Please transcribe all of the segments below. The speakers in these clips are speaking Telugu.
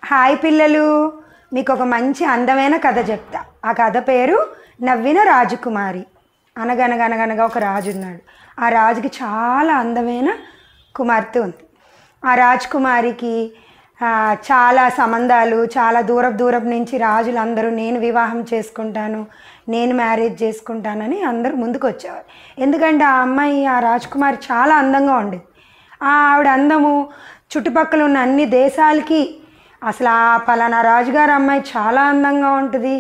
హాయ్ పిల్లలు, మీకు ఒక మంచి అందమైన కథ చెప్తా. ఆ కథ పేరు నవ్విన రాజకుమారి. అనగనగనగనగా ఒక రాజు ఉన్నాడు. ఆ రాజుకి చాలా అందమైన కుమార్తె ఉంది. ఆ రాజకుమారికి చాలా సంబంధాలు, చాలా దూరపు నుంచి రాజులందరూ నేను వివాహం చేసుకుంటాను, నేను మ్యారేజ్ చేసుకుంటానని అందరూ ముందుకు వచ్చేవారు. ఎందుకంటే ఆ అమ్మాయి, ఆ రాజకుమారి చాలా అందంగా ఉండేది. ఆవిడ అందము చుట్టుపక్కల ఉన్న అన్ని దేశాలకి అసలు ఆ పలానా రాజుగారు అమ్మాయి చాలా అందంగా ఉంటుంది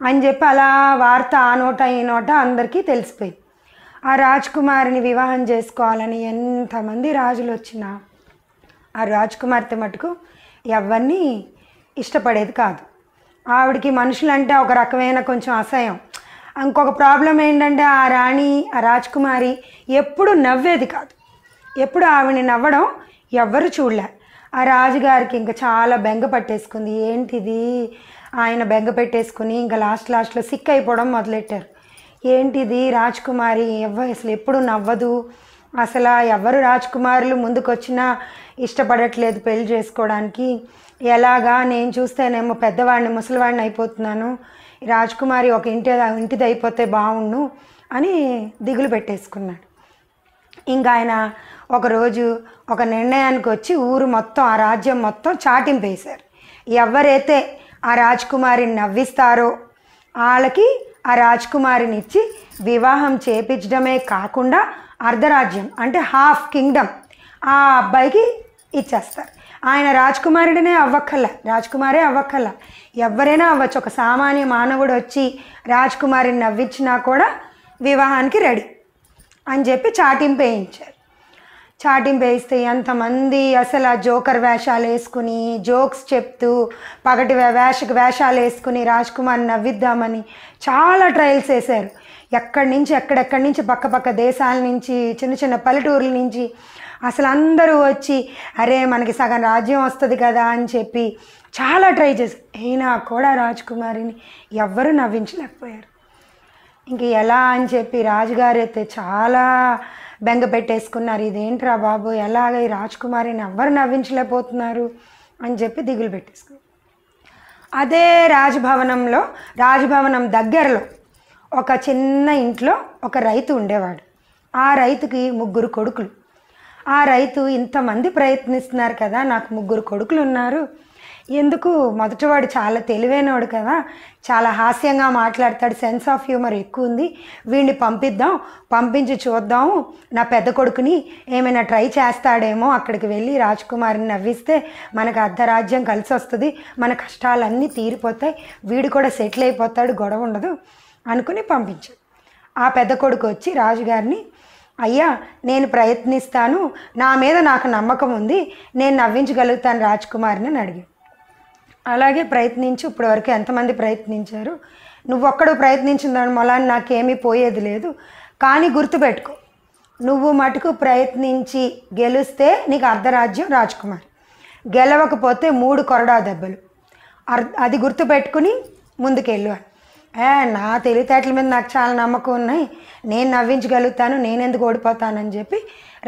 అని చెప్పి అలా వార్త ఆ నోట ఈ నోట అందరికీ తెలిసిపోయింది. ఆ రాజకుమారిని వివాహం చేసుకోవాలని ఎంతమంది రాజులు వచ్చినా ఆ రాజకుమార్తె మటుకు ఎవరిని ఇష్టపడేది కాదు. ఆవిడకి మనుషులంటే ఒక రకమైన కొంచెం అసహ్యం. ఇంకొక ప్రాబ్లం ఏంటంటే ఆ రాణి, ఆ రాజకుమారి ఎప్పుడు నవ్వేది కాదు. ఎప్పుడు ఆవిడని నవ్వడం ఎవ్వరు చూడలే. ఆ రాజుగారికి ఇంకా చాలా బెంగ పట్టేసుకుంది. ఏంటిది, ఆయన బెంగ పెట్టేసుకుని ఇంకా లాస్ట్లో సిక్ అయిపోవడం మొదలెట్టారు. ఏంటిది రాజకుమారి అసలు ఎప్పుడు నవ్వదు, అసలు ఎవరు రాజకుమారులు ముందుకొచ్చినా ఇష్టపడట్లేదు పెళ్లి చేసుకోవడానికి, ఎలాగా, నేను చూస్తేనేమో పెద్దవాడిని ముసలివాడిని అయిపోతున్నాను, రాజకుమారి ఒక ఇంటిది అయిపోతే బాగుండు అని దిగులు పెట్టేసుకున్నాడు. ఇంకా ఆయన ఒకరోజు ఒక నిర్ణయానికి వచ్చి ఊరు మొత్తం, ఆ రాజ్యం మొత్తం చాటింపేశారు. ఎవరైతే ఆ రాజకుమారిని నవ్విస్తారో వాళ్ళకి ఆ రాజకుమారిని ఇచ్చి వివాహం చేపించడమే కాకుండా అర్ధరాజ్యం అంటే హాఫ్ కింగ్డమ్ ఆ అబ్బాయికి ఇచ్చేస్తారు. ఆయన రాజకుమారుడినే రాజకుమారే అవ్వక్కర్లా, ఎవరైనా అవ్వచ్చు. ఒక సామాన్య మానవుడు వచ్చి రాజకుమారిని నవ్వించినా కూడా వివాహానికి రెడీ అని చెప్పి చాటింపేయించారు. చాటింపేయిస్తే ఎంతమంది అసలు ఆ జోకర్ వేషాలు వేసుకుని, జోక్స్ చెప్తూ, పగటి వేషాలు వేసుకుని రాజకుమారిని నవ్విద్దామని చాలా ట్రయల్స్ వేశారు. ఎక్కడెక్కడి నుంచి పక్క దేశాల నుంచి, చిన్న పల్లెటూర్ల నుంచి అసలు అందరూ వచ్చి అరే మనకి సగం రాజ్యం వస్తుంది కదా అని చెప్పి చాలా ట్రై చేశారు. అయినా కూడా రాజకుమారిని ఎవ్వరూ నవ్వించలేకపోయారు. ఇంక ఎలా అని చెప్పి రాజుగారు అయితే చాలా బెంగ పెట్టేసుకున్నారు. ఇదేంట్రా బాబు, ఎలాగ ఈ రాజకుమారిని ఎవ్వరు నవ్వించలేకపోతున్నారు అని చెప్పి దిగులు పెట్టేసుకున్నారు. అదే రాజభవనం దగ్గరలో ఒక చిన్న ఇంట్లో ఒక రైతు ఉండేవాడు. ఆ రైతుకి 3 కొడుకులు. ఆ రైతు ఇంతమంది ప్రయత్నిస్తున్నారు కదా, నాకు 3 కొడుకులు ఉన్నారు, ఎందుకు, మొదటివాడు చాలా తెలివైనవాడు కదా, చాలా హాస్యంగా మాట్లాడతాడు, సెన్స్ ఆఫ్ హ్యూమర్ ఎక్కువ ఉంది, వీడిని పంపించి చూద్దాము, నా పెద్ద కొడుకుని ఏమైనా ట్రై చేస్తాడేమో, అక్కడికి వెళ్ళి రాజకుమారిని నవ్విస్తే మనకు అర్ధరాజ్యం కలిసి వస్తుంది, మన కష్టాలన్నీ తీరిపోతాయి, వీడు కూడా సెటిల్ అయిపోతాడు, గొడవ ఉండదు అనుకుని పంపించాడు. ఆ పెద్ద కొడుకు వచ్చి రాజుగారిని, అయ్యా నేను ప్రయత్నిస్తాను, నా మీద నాకు నమ్మకం ఉంది, నేను నవ్వించగలుగుతాను రాజకుమారిని అని అడిగాడు. అలాగే ప్రయత్నించి ఇప్పటి వరకు ఎంతమంది ప్రయత్నించారు, నువ్వొక్కడు ప్రయత్నించిన దాని మూలాన్ని నాకేమీ పోయేది లేదు, కానీ గుర్తుపెట్టుకో, నువ్వు మటుకు ప్రయత్నించి గెలిస్తే నీకు అర్ధరాజ్యం రాజకుమారి, గెలవకపోతే 3 కొరడా దెబ్బలు, అది గుర్తుపెట్టుకుని ముందుకెళ్ళు అని. నా తెలివితేటల మీద నాకు చాలా నమ్మకం ఉన్నాయి, నేను నవ్వించగలుగుతాను, నేనెందుకు ఓడిపోతానని చెప్పి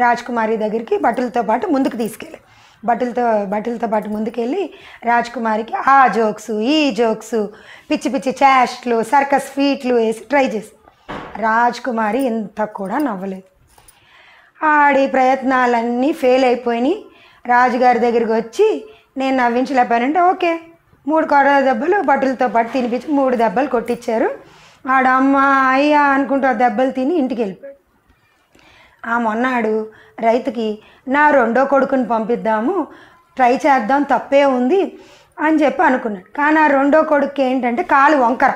రాజకుమారి దగ్గరికి బట్టలతో పాటు ముందుకు తీసుకెళ్ళి బట్టలతో పాటు ముందుకెళ్ళి రాజకుమారికి ఆ జోక్స్, ఈ జోక్స్, పిచ్చి చేష్టలు, సర్కస్ ఫీట్లు వేసి ట్రై చేసి రాజకుమారి ఇంత కూడా నవ్వలేదు. ఆడి ప్రయత్నాలన్నీ ఫెయిల్ అయిపోయినాయి. రాజుగారి దగ్గరికి వచ్చి నేను నవ్వించలేకపోయానంటే ఓకే, 3 కొరడా దెబ్బలు బట్టలతో పాటు తినిపించి 3 దెబ్బలు కొట్టించారు. ఆడమ్మ అయ్యా అనుకుంటూ ఆ దెబ్బలు తిని ఇంటికి వెళ్ళిపోయాడు. ఆ మొన్నాడు రైతుకి నా 2వ కొడుకుని పంపిద్దాము, ట్రై చేద్దాం, తప్పే ఉంది అని చెప్పి అనుకున్నాడు. కానీ ఆ 2వ కొడుకు ఏంటంటే కాలు వంకర,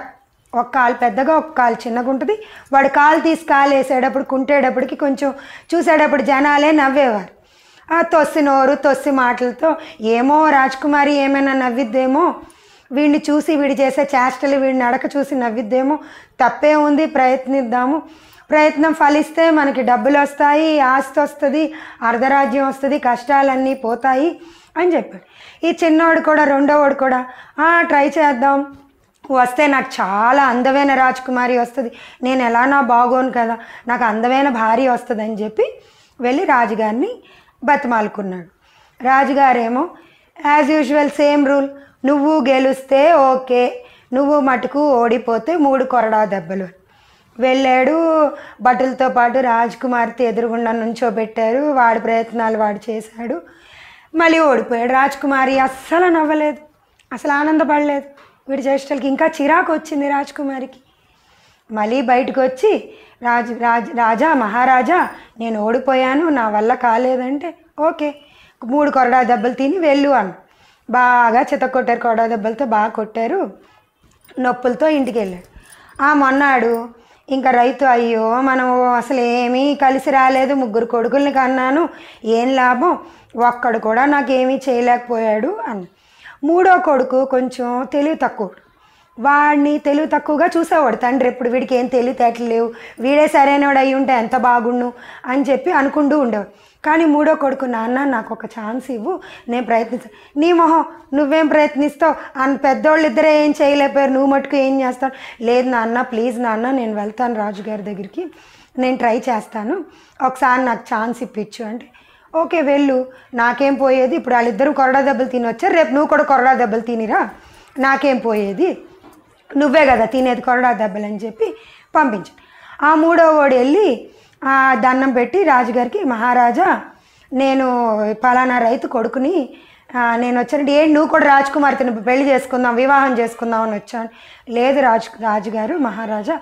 ఒక కాలు పెద్దగా ఒక కాలు చిన్నగా ఉంటుంది. వాడు కాలు తీసి కాలు వేసేటప్పుడు కుంటేటప్పటికి కొంచెం చూసేటప్పుడు జనాలే నవ్వేవారు. ఆ తొస్సి మాటలతో ఏమో రాజకుమారి ఏమైనా నవ్విద్దేమో, వీడిని చూసి వీడు చేసే చేష్టలు, వీడి నడక చూసి నవ్విద్దేమో, తప్పే ఉంది, ప్రయత్నిద్దాము, ప్రయత్నం ఫలిస్తే మనకి డబ్బులు వస్తాయి, ఆస్తి వస్తుంది, అర్ధరాజ్యం వస్తుంది, కష్టాలన్నీ పోతాయి అని చెప్పాడు. ఈ చిన్నవాడు కూడా 2వవాడు కూడా ట్రై చేద్దాం, వస్తే నాకు చాలా అందమైన రాజకుమారి వస్తుంది, నేను ఎలానా బాగోను కదా, నాకు అందమైన భార్య వస్తుంది అని చెప్పి వెళ్ళి రాజుగారిని బతిమాలుకున్నాడు. రాజుగారేమో యాజ్ యూజువల్ సేమ్ రూల్, నువ్వు గెలిస్తే ఓకే, నువ్వు మటుకు ఓడిపోతే 3 కొరడా దెబ్బలు. వెళ్ళాడు, బట్టలతో పాటు రాజ్కుమార్తె ఎదురుగుండా నుంచోబెట్టారు. వాడి ప్రయత్నాలు వాడు చేశాడు, మళ్ళీ ఓడిపోయాడు. రాజ్కుమారి అస్సలు నవ్వలేదు, అసలు ఆనందపడలేదు. వీడి చేష్టలకి ఇంకా చిరాకు వచ్చింది రాజ్కుమారికి. మళ్ళీ బయటకు వచ్చి రాజా మహారాజా నేను ఓడిపోయాను, నా వల్ల కాలేదంటే ఓకే 3 కొరడా దెబ్బలు తిని వెళ్ళు అన్న. బాగా చితక్కొట్టారు, కొరడా దెబ్బలతో బాగా కొట్టారు. నొప్పులతో ఇంటికి వెళ్ళాడు. మొన్నాడు ఇంకా రైతు, అయ్యో మనం అసలు ఏమీ కలిసి రాలేదు, 3 కొడుకుల్ని కన్నాను, ఏం లాభం, ఒక్కడు కూడా నాకేమీ చేయలేకపోయాడు అన్న. 3వ కొడుకు కొంచెం తెలివి తక్కువ, వాడిని తెలివి తక్కువగా చూసేవాడు తండ్రి. ఎప్పుడు వీడికి ఏం తెలివితేటలు లేవు, వీడే సరైనవాడు అయ్యి ఉంటే ఎంత బాగుండు అని చెప్పి అనుకుంటూ ఉండేవాడు. కానీ 3వ కొడుకు, నాన్న నాకు ఒక ఛాన్స్ ఇవ్వు, నేను ప్రయత్నిస్తాను. నీ మొహం, నువ్వేం ప్రయత్నిస్తావు, పెద్దోళ్ళు ఇద్దరే ఏం చేయలేకపోయారు, నువ్వు మటుకు ఏం చేస్తావు. లేదు నాన్న, ప్లీజ్ నాన్న, నేను వెళ్తాను రాజుగారి దగ్గరికి, నేను ట్రై చేస్తాను, ఒకసారి నాకు ఛాన్స్ ఇప్పించు అంటే ఓకే వెళ్ళు, నాకేం పోయేది, ఇప్పుడు వాళ్ళిద్దరూ కొరడా దెబ్బలు తిని వచ్చారు, రేపు నువ్వు కూడా కొరడా దెబ్బలు తినిరా, నాకేం పోయేది, నువ్వే కదా తినేది కొరడా దెబ్బలు అని చెప్పి పంపించాడు. 3వ వాడు వెళ్ళి దండం పెట్టి రాజుగారికి, మహారాజా నేను పలానా రైతు కొడుకుని, నేను వచ్చానంటే ఏంటి నువ్వు కూడా రాజకుమార్తెని పెళ్లి చేసుకుందాం, వివాహం చేసుకుందాం అని వచ్చాను. లేదు రాజుగారు మహారాజా,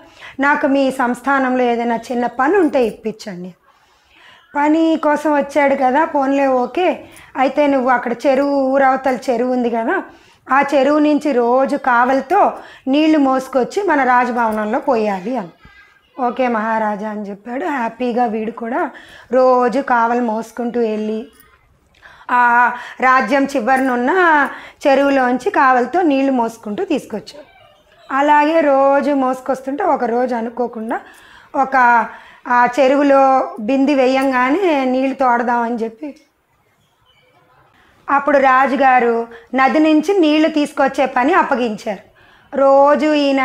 నాకు మీ సంస్థానంలో ఏదైనా చిన్న పని ఉంటే ఇప్పించండి. పని కోసం వచ్చాడు కదా, పోన్లే ఓకే, అయితే నువ్వు అక్కడ చెరువు, ఊరవతల చెరువు ఉంది కదా, ఆ చెరువు నుంచి రోజు కావలితో నీళ్లు మోసుకొచ్చి మన రాజభవనంలో పోయాలి అని. ఓకే మహారాజా అని చెప్పాడు. హ్యాపీగా వీడు కూడా రోజు కావలి మోసుకుంటూ వెళ్ళి ఆ రాజ్యం చివరినున్న చెరువులోంచి కావలితో నీళ్లు మోసుకుంటూ తీసుకొచ్చాడు. అలాగే రోజు మోసుకొస్తుంటే ఒకరోజు అనుకోకుండా ఆ చెరువులో బింది వేయంగానే నీళ్లు తోడదామని చెప్పి అప్పుడు రాజుగారు నది నుంచి నీళ్లు తీసుకొచ్చే పని అప్పగించారు. రోజు ఈయన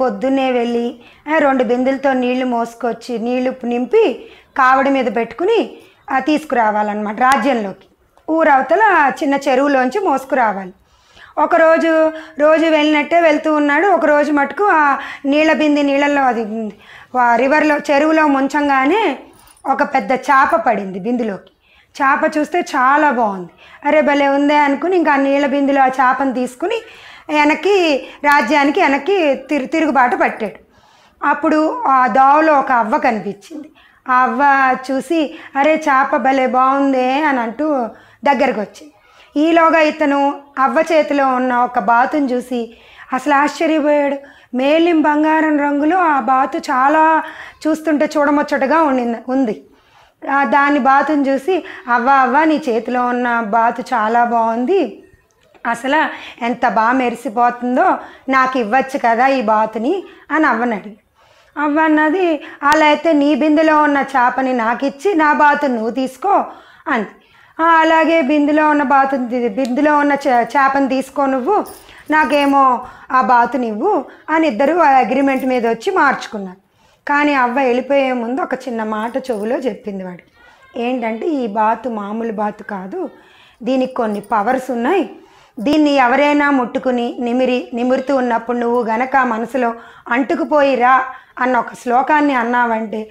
పొద్దున్నే వెళ్ళి 2 బిందెలతో నీళ్లు మోసుకొచ్చి నీళ్లు నింపి కావడి మీద పెట్టుకుని తీసుకురావాలన్నమాట రాజ్యంలోకి. ఊరవతల చిన్న చెరువులోంచి మోసుకురావాలి. రోజు వెళ్ళినట్టే వెళ్తూ ఉన్నాడు. ఒకరోజు మటుకు ఆ నీళ్ళ బింది నీళ్ళల్లో, అది రివర్లో చెరువులో ముంచంగానే ఒక పెద్ద చేప పడింది బిందులోకి. చేప చూస్తే చాలా బాగుంది, అరే భలే ఉందే అనుకుని ఇంకా నీళ్ళ బిందులో ఆ చేపను తీసుకుని రాజ్యానికి వెనక్కి తిరుగుబాటు పట్టాడు. అప్పుడు ఆ దోవలో ఒక అవ్వ కనిపించింది. ఆ అవ్వ చూసి అరే చేప భలే బాగుందే అని అంటూ దగ్గరకు వచ్చింది. ఈలోగా ఇతను అవ్వ చేతిలో ఉన్న ఒక బాతుని చూసి అసలు ఆశ్చర్యపోయాడు. మేలిం బంగారం రంగులో ఆ బాతు చాలా చూస్తుంటే చూడముచ్చటగా ఉంది. దాని బాతుని చూసి అవ్వ నీ చేతిలో ఉన్న బాతు చాలా బాగుంది, అసలు ఎంత బాగా మెరిసిపోతుందో, నాకు ఇవ్వచ్చు కదా ఈ బాతుని అని అవ్వని అడిగి. అవ్వ అన్నది, అలా అయితే నీ బిందులో ఉన్న చేపని నాకు ఇచ్చి నా బాతుని నువ్వు తీసుకో అంది. అలాగే బిందులో ఉన్న చేపని తీసుకో నువ్వు, నాకేమో ఆ బాతుని ఇవ్వు అని ఇద్దరు అగ్రిమెంట్ మీద వచ్చి మార్చుకున్నారు. కానీ అవ్వ వెళ్ళిపోయే ముందు ఒక చిన్న మాట చెవులో చెప్పింది వాడికి. ఏంటంటే ఈ బాతు మామూలు బాతు కాదు, దీనికి కొన్ని పవర్స్ ఉన్నాయి, దీన్ని ఎవరైనా ముట్టుకుని నిమురుతూ ఉన్నప్పుడు నువ్వు గనక మనసులో అంటుకుపోయిరా అన్న ఒక శ్లోకాన్ని అన్నావంటే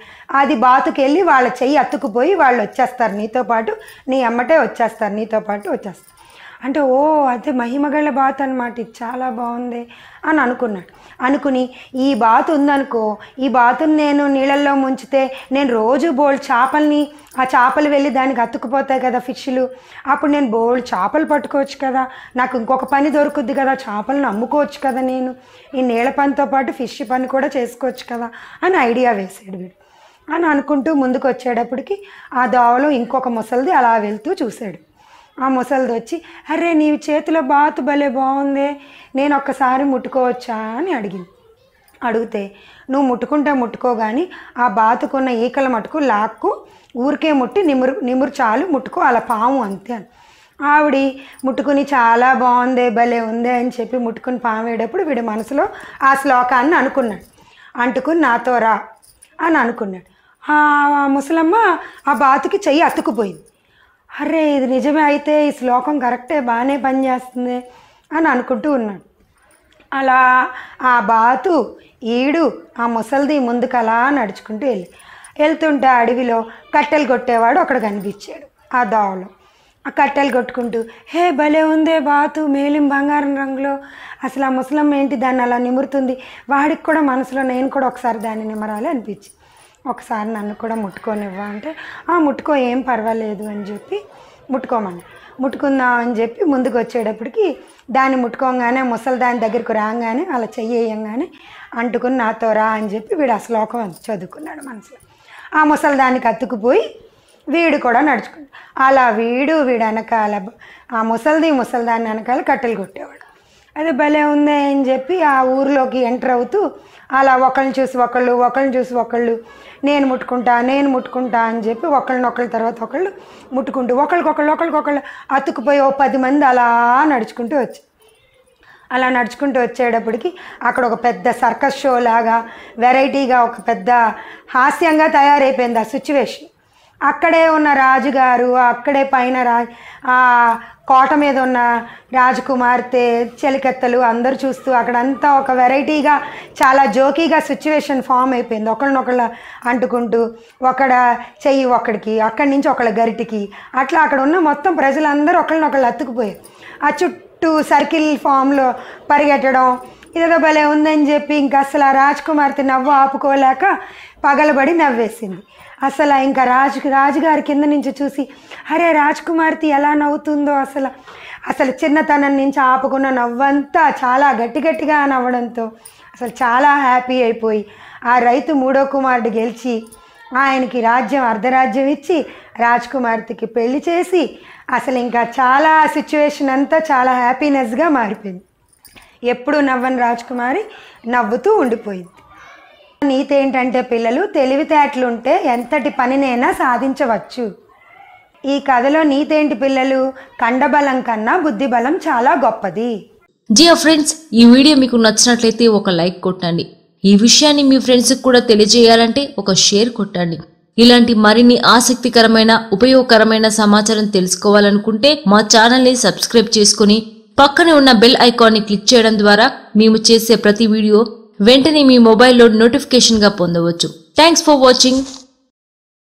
అది బాతుకెళ్ళి వాళ్ళ చెయ్యి అతుక్కుపోయి వాళ్ళు వచ్చేస్తారు నీతో పాటు, నీ అమ్మటే వచ్చేస్తారు నీతో పాటు వచ్చేస్తారు అంటే. ఓ అదే మహిమగల బాతు అనమాట, ఇది చాలా బాగుంది అని అనుకుని ఈ బాతు ఉందనుకో, ఈ బాతుని నేను నీళ్ళల్లో ముంచితే నేను రోజు బోల్డ్ చేపల్ని, ఆ చేపలు వెళ్ళి దానికి అతుక్కుపోతాయి కదా ఫిష్లు, అప్పుడు నేను బోల్డ్ చేపలు పట్టుకోవచ్చు కదా, నాకు ఇంకొక పని దొరుకుద్ది కదా, చేపలను అమ్ముకోవచ్చు కదా, నేను ఈ నీళ్ళ పనితో పాటు ఫిష్ పని కూడా చేసుకోవచ్చు కదా అని ఐడియా వేసాడు వీడు. అని అనుకుంటూ ముందుకు వచ్చేటప్పటికి ఆ దోవలో ఇంకొక ముసలిది అలా వెళ్తూ చూశాడు. ఆ ముసలిది వచ్చి అరే నీ చేతిలో బాతు భలే బాగుందే, నేను ఒక్కసారి ముట్టుకోవచ్చా అని అడిగితే నువ్వు ముట్టుకో కానీ ఆ బాతుకున్న ఈకల మటుకు లాక్కు ఊరికే ముట్టి నిమురు చాలు ముట్టుకో, అలా పాము అంతే అని. ఆవిడ ముట్టుకుని చాలా బాగుందే భలే ఉందే అని చెప్పి ముట్టుకుని పామేటప్పుడు వీడి మనసులో ఆ శ్లోకాన్ని అంటుకుని నాతో రా అని అనుకున్నాడు. ఆ ముసలమ్మ ఆ బాతుకి చెయ్యి అతుక్కుపోయింది. అరే ఇది నిజమే, అయితే ఈ శ్లోకం కరెక్టే, బాగానే పనిచేస్తుంది అని అనుకుంటూ ఉన్నాడు. అలా ఆ బాతు ఈడు ఆ ముసలిది ముందుకు అలా నడుచుకుంటూ వెళ్తుంటే అడవిలో కట్టెలు కొట్టేవాడు అక్కడ కనిపించాడు. ఆ దోవలో ఆ కట్టెలు కొట్టుకుంటూ, హే భలే ఉందే బాతు, మేలిం బంగారం రంగులో, అసలు ఆ ముసలమ్మ ఏంటి దాన్ని అలా నిమురుతుంది. వాడికి కూడా మనసులో నేను కూడా ఒకసారి దాన్ని నిమరాలి అనిపించింది, ఒకసారి నన్ను కూడా ముట్టుకోనివ్వా అంటే, ముట్టుకో ఏం పర్వాలేదు అని చెప్పి ముట్టుకుందాం అని చెప్పి ముందుకు వచ్చేటప్పటికి దాన్ని ముట్టుకోగానే ముసలి దాని దగ్గరకు రాగానే అలా చెయ్యంగానే అంటుకుని నాతో రా అని చెప్పి వీడు ఆ శ్లోకం చదువుకున్నాడు మనసులో. ఆ ముసలి దానికి అతుకుపోయి వీడు కూడా నడుచుకుంటాడు. అలా వీడు వెనకాల ఆ ముసలిదాన్ని వెనకాల కట్టెలు కొట్టేవాడు. అదే భలే ఉందే అని చెప్పి ఆ ఊరిలోకి ఎంటర్ అవుతూ అలా ఒకళ్ళని చూసి ఒకళ్ళు నేను ముట్టుకుంటా అని చెప్పి ఒకళ్ళ తర్వాత ఒకళ్ళు ముట్టుకుంటూ ఒకళ్ళకొకళ్ళు అతుకుపోయి 10 మంది అలా నడుచుకుంటూ వచ్చేటప్పటికి అక్కడ ఒక పెద్ద సర్కస్ షో లాగా వెరైటీగా ఒక పెద్ద హాస్యంగా తయారైపోయింది ఆ సిచ్యువేషన్. అక్కడే ఉన్న రాజుగారు, అక్కడే పైన ఆ కోట మీద ఉన్న రాజకుమార్తె, చెలికత్తెలు అందరూ చూస్తూ అక్కడంతా ఒక వెరైటీగా చాలా జోకీగా సిచ్యువేషన్ ఫామ్ అయిపోయింది. ఒకళ్ళనొకళ్ళ అంటుకుంటూ ఒకడ చెయ్యి ఒకడికి, అక్కడి నుంచి ఒకళ్ళ గరిటికి, అట్లా అక్కడ ఉన్న మొత్తం ప్రజలందరూ ఒకళ్ళనొకళ్ళు అతుకుపోయారు. ఆ చుట్టూ సర్కిల్ ఫామ్లో పరిగెట్టడం ఇదేదో భలే ఉందని చెప్పి ఇంకా అసలు ఆ రాజకుమార్తె నవ్వు ఆపుకోలేక పగలబడి నవ్వేసింది. అసలు ఇంకా రాజుగారి కింద నుంచి చూసి, అరే రాజకుమార్తె ఎలా నవ్వుతుందో, అసలు చిన్నతనం నుంచి ఆపుకున్న నవ్వంతా చాలా గట్టిగా నవ్వడంతో అసలు చాలా హ్యాపీ అయిపోయి ఆ రైతు 3వ కుమారుడు గెలిచి ఆయనకి అర్ధరాజ్యం ఇచ్చి రాజకుమార్తెకి పెళ్లి చేసి అసలు ఇంకా చాలా సిచ్యువేషన్ అంతా చాలా హ్యాపీనెస్గా మారిపోయింది. ఎప్పుడు నవ్వని రాజకుమారి నవ్వుతూ ఉండిపోయింది. నీతి ఏంటంటే పిల్లలు, తెలివితేటలుంటే ఎంతటి పనినైనా సాధించవచ్చు. ఈ కథలో నీతేంటి పిల్లలు, కండబలం కన్నా బుద్ధిబలం చాలా గొప్పది. డియర్ ఫ్రెండ్స్, ఈ వీడియో మీకు నచ్చినట్లయితే ఒక లైక్ కొట్టండి. ఈ విషయాన్ని మీ ఫ్రెండ్స్కి కూడా తెలియజేయాలంటే ఒక షేర్ కొట్టండి. ఇలాంటి మరిన్ని ఆసక్తికరమైన ఉపయోగకరమైన సమాచారం తెలుసుకోవాలనుకుంటే మా ఛానల్ని సబ్స్క్రైబ్ చేసుకుని పక్కనే ఉన్న బెల్ ఐకాన్ని క్లిక్ చేయడం ద్వారా మేము చేసే ప్రతి వీడియో వెంటనే మీ మొబైల్లో నోటిఫికేషన్ గా పొందవచ్చు. Thanks for watching.